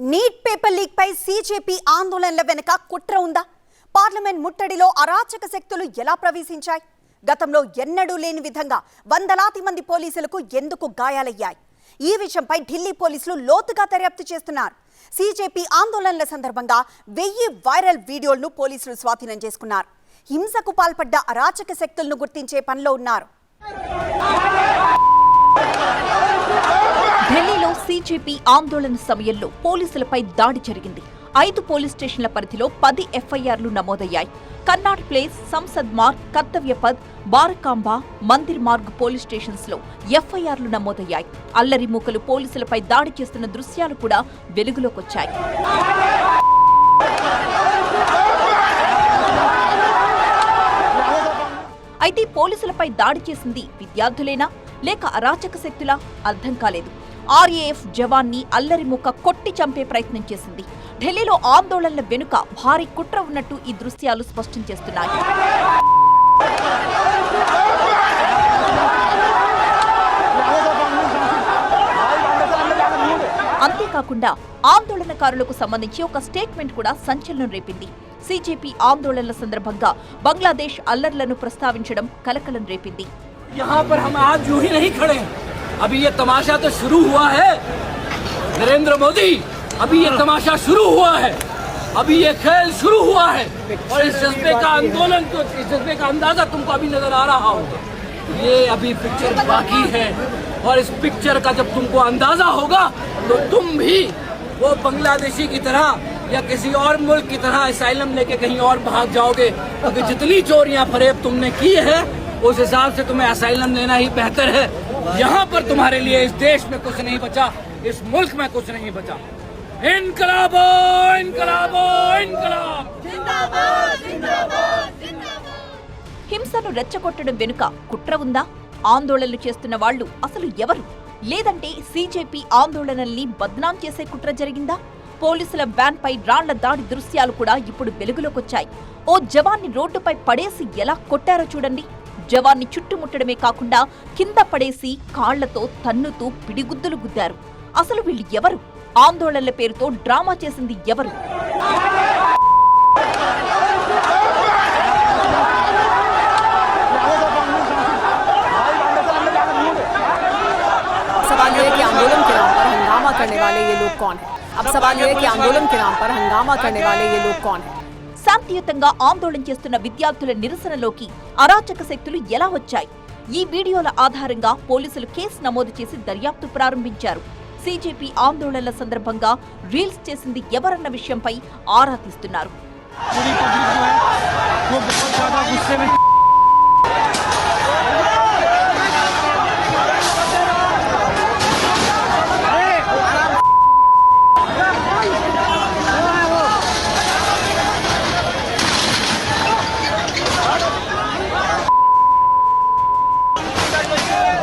Neat paper leak పై CJP ఆందోళనల వెనుక కుట్ర ఉందా? పార్లమెంట్ ముట్టడిలో అరాచక శక్తులు ఎలా ప్రవేశించాయి? గతంలో ఎన్నడూ లేని విధంగా వందలాది మంది పోలీసులకు ఎందుకు గాయాలయ్యాయి? ఈ విషయంపై ఢిల్లీ పోలీసులు లోతుగా దర్యాప్తు చేస్తున్నారు. సీజేపీ ఆందోళనల సందర్భంగా 1000 వైరల్ వీడియోలను పోలీసులు స్వాధీనం చేసుకున్నారు. హింసకు పాల్పడ్డ అరాచక శక్తులను గుర్తించే పనిలో ఉన్నారు. ఢిల్లీలో సీజేపీ ఆందోళన సమయంలో పోలీసులపై దాడి జరిగింది. 5 పోలీస్ స్టేషన్ల పరిధిలో 10 ఎఫ్ఐఆర్లు నమోదయ్యాయి. కన్నాట్ ప్లేస్, సంసద్ మార్గ్, కర్తవ్యపథ్, బారకాంబా, మందిర్ మార్గ్ పోలీస్ స్టేషన్స్ లో ఎఫ్ఐఆర్లు నమోదయ్యాయి. అల్లరి మూకలు పోలీసులపై దాడి చేస్తున్న దృశ్యాలు కూడా వెలుగులోకొచ్చాయి. అయితే పోలీసులపై దాడి చేసింది విద్యార్థులేనా లేక అరాచక శక్తులా అర్థం కాలేదు. ఆర్ఏఎఫ్ జవాన్ని అల్లరిముక్క కొట్టి చంపే ప్రయత్నం చేసింది. ఢిల్లీలో ఆందోళనల వెనుక భారీ కుట్ర ఉన్నట్టు ఈ దృశ్యాలు స్పష్టం చేస్తున్నాయి. అంతేకాకుండా ఆందోళనకారులకు సంబంధించి ఒక స్టేట్మెంట్ కూడా సంచలనం రేపింది. సీజేపీ ఆందోళనల సందర్భంగా బంగ్లాదేశ్ అల్లర్లను ప్రస్తావించడం కలకలం రేపింది. यहाँ पर हम आज यूं ही नहीं खड़े, अभी ये तमाशा तो शुरू हुआ है नरेंद्र मोदी, अभी ये तमाशा शुरू हुआ है, अभी ये खेल शुरू हुआ है और इस जज्बे का आंदोलन तो इस जज्बे का अंदाजा तुमको अभी नजर आ रहा होगा. ये अभी पिक्चर बाकी है और इस पिक्चर का जब तुमको अंदाजा होगा तो तुम भी वो बांग्लादेशी की तरह या किसी और मुल्क की तरह असाइलम लेके कहीं और भाग जाओगे, क्योंकि जितनी चोरियां फरेब तुमने की है उस हिसाब से तुम्हें असाइलम लेना ही बेहतर है. यहाँ पर तुम्हारे लिए इस देश में कुछ नहीं बचा, इस मुल्क में कुछ नहीं बचा. इनकलाबो इनकलाबो इनकलाब जिंदाबाद जिंदाबाद जिंदाबाद. హింసను రెచ్చగొట్టడం వెనుక కుట్ర ఉందా? ఆందోళనలు చేస్తున్న వాళ్లు అసలు ఎవరు? లేదంటే సీజేపీ ఆందోళనల్ని బద్నాం చేసే కుట్ర జరిగిందా? పోలీసుల వ్యాన్ పై రాళ్ల దాడి దృశ్యాలు కూడా ఇప్పుడు వెలుగులోకొచ్చాయి. ఓ జవాన్ని రోడ్డుపై పడేసి ఎలా కొట్టారో చూడండి. జవాన్ని చుట్టుముట్టడమే కాకుండా కింద పడేసి కాళ్లతో తన్నుతూ పిడిగుద్దులు గుద్దారు. అసలు వీళ్ళు ఎవరు? ఆందోళనల పేరుతో డ్రామా చేసింది ఎవరు? सवाल ये है कि आंदोलन के नाम पर हंगामा करने वाले ये लोग कौन है? अब सवाल ये है कि आंदोलन के नाम पर हंगामा करने वाले ये लोग कौन है? శాంతియుతంగా ఆందోళన చేస్తున్న విద్యార్థుల నిరసనలోకి అరాచక శక్తులు ఎలా వచ్చాయి? ఈ వీడియోల ఆధారంగా పోలీసులు కేసు నమోదు చేసి దర్యాప్తు ప్రారంభించారు. సీజేపీ ఆందోళనల సందర్భంగా రీల్స్ చేసింది ఎవరన్న విషయంపై ఆరా తీస్తున్నారు.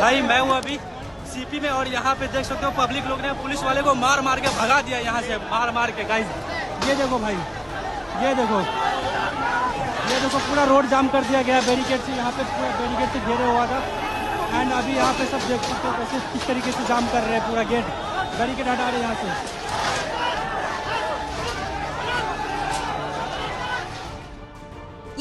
भाई मैं हूँ अभी सीपी में और यहाँ पे देख सकते हो पब्लिक लोग ने पुलिस वाले को मार मार के भगा दिया यहाँ से, मार मार के. गाइस ये देखो भाई, ये देखो पूरा रोड जाम कर दिया गया बैरिकेड से. यहाँ पे पूरा बैरिकेड से घेरे हुआ था एंड अभी यहाँ पे सब देख सकते हो कैसे किस तरीके से जाम कर रहे हैं. पूरा गेट बैरिकेड हटा रहे हैं यहाँ से.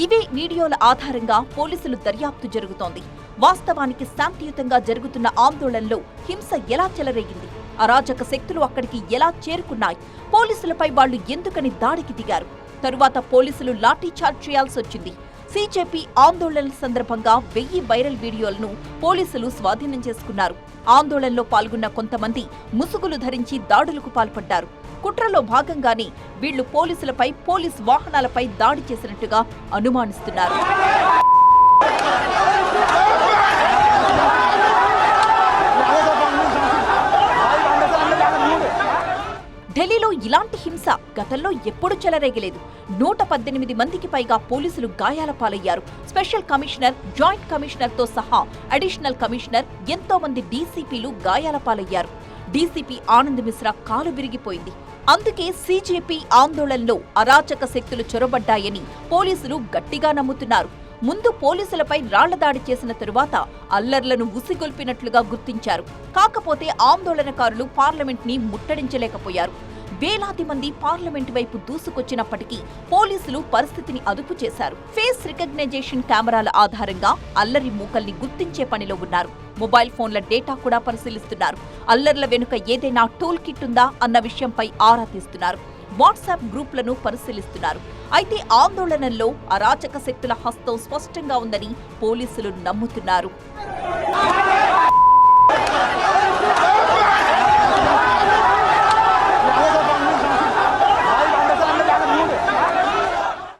ఇవే వీడియోల ఆధారంగా పోలీసులు దర్యాప్తు జరుగుతోంది. వాస్తవానికి శాంతియుతంగా జరుగుతున్న ఆందోళనలో హింస ఎలా చెలరేగింది? అరాచక శక్తులు అక్కడికి ఎలా చేరుకున్నాయి? పోలీసులపై వాళ్లు ఎందుకని దాడికి దిగారు? తరువాత పోలీసులు లాఠీ చార్జ్ చేయాల్సి వచ్చింది. సీజేపీ ఆందోళనల సందర్భంగా 1000 వైరల్ వీడియోలను పోలీసులు స్వాధీనం చేసుకున్నారు. ఆందోళనలో పాల్గొన్న కొంతమంది ముసుగులు ధరించి దాడులకు పాల్పడ్డారు. కుట్రలో భాగంగానే వీళ్లు పోలీసులపై, పోలీస్ వాహనాలపై దాడి చేసినట్టుగా అనుమానిస్తున్నారు. ఢిల్లీలో ఇలాంటి హింస గతంలో ఎప్పుడూ చెలరేగలేదు. 118 మందికి పైగా పోలీసులు గాయాల పాలయ్యారు. స్పెషల్ కమిషనర్, జాయింట్ కమిషనర్ తో సహా అడిషనల్ కమిషనర్, ఎంతో మంది డీసీపీలు గాయాల పాలయ్యారు. డీసీపీ ఆనంద్ మిశ్రా కాలు విరిగిపోయింది. అందుకే సీజేపీ ఆందోళనలో అరాచక శక్తులు చొరబడ్డాయని పోలీసులు గట్టిగా నమ్ముతున్నారు. ముందు పోలీసులపై రాళ్ల దాడి చేసిన తరువాత అల్లర్లను ఉసిగొల్పినట్లుగా గుర్తించారు. కాకపోతే ఆందోళనకారులు పార్లమెంట్ ని ముట్టడించలేకపోయారు. వేలాది మంది పార్లమెంట్ వైపు దూసుకొచ్చినప్పటికీ పోలీసులు పరిస్థితిని అదుపు చేశారు. ఫేస్ రికగ్నైజేషన్ కెమెరాల ఆధారంగా అల్లరి మూకల్ని గుర్తించే పనిలో ఉన్నారు. మొబైల్ ఫోన్ల డేటా కూడా పరిశీలిస్తున్నారు. అల్లర్ల వెనుక ఏదైనా టూల్ కిట్ ఉందా అన్న విషయంపై ఆరా తీస్తున్నారు. వాట్సాప్ గ్రూపులను పరిశీలిస్తున్నారు. అయితే ఆందోళనల్లో అరాచక శక్తుల హస్తం స్పష్టంగా ఉందని పోలీసులు నమ్ముతున్నారు.